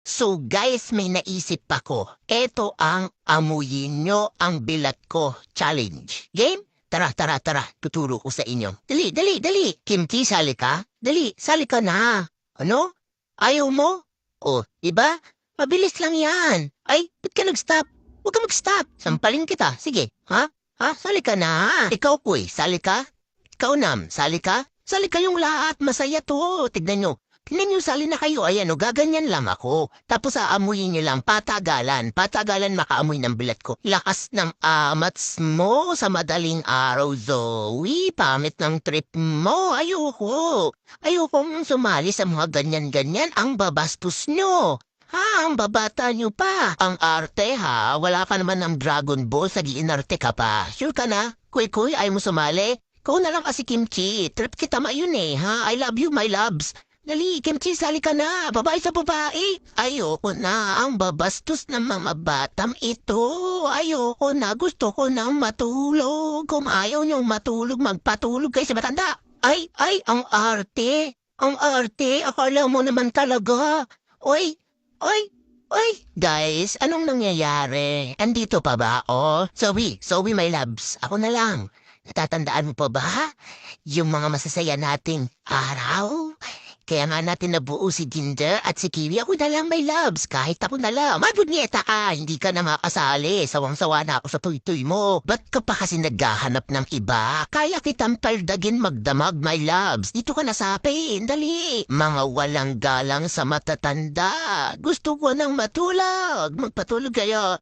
So guys, may naisip ako. Ito ang amuyin nyo ang bilat ko challenge. Game? Tara, tara, tara. Tuturo ko sa inyo. Dali, dali, dali. Kimchi, sali ka? Dali, sali ka na. Ano? Ayaw mo? O, iba? Mabilis lang yan. Ay, ba't ka nag-stop? Huwag ka mag-stop. Sampalin kita. Sige, ha? Ha? Sali ka na. Ikaw, Kuy, sali ka? Ikaw, Nam, sali ka? Sali kayong lahat. Masaya to. Tignan nyo. Tingnan niyo, sali na kayo. Ayan o, gaganyan lang ako. Tapos aamuyin niyo lang, patagalan. Patagalan makaamoy ng bilat ko. Lakas ng amats mo sa madaling araw, Zoe. Pamit ng trip mo. Ayoko. Ayokong sumali sa mga ganyan-ganyan. Ang babastos nyo. Ha, ang babata nyo pa. Ang arte ha, wala ka naman ng Dragon Ball, sag-iinarte ka pa. Sure ka na? Kuy-kuy, ayaw mo sumali? Ikaw na lang kasi Kimchi. Trip kita yun eh, ha? I love you, my loves. Dali, Kimchi, sali ka na. Babae sa babae. Ayoko na. Ang babastos ng mga batang ito. Ayoko na. Gusto ko nang matulog. Kung ayaw niyong matulog, magpatulog kayo sa matanda. Ay, ang arte. Ang arte. Akala mo naman talaga. Oy, oy, oy. Guys, anong nangyayari? Andito pa ba? Oh, Zoe, my loves. Ako na lang. Natatandaan mo pa ba? Yung mga masasaya nating araw? Kaya nga natin nabuo si Ginger at si Kiwi. Ako na lang, my loves. Kahit ako na lang. Mabunyeta ka. Hindi ka na makasali. Sawang-sawa na ako sa tuy-tuy mo. Ba't ka pa kasi naghahanap ng iba? Kaya kitang taldagin magdamag, my loves. Dito ka na sa akin. Dali. Mga walang galang sa matatanda. Gusto ko nang matulog. Magpatulog kayo.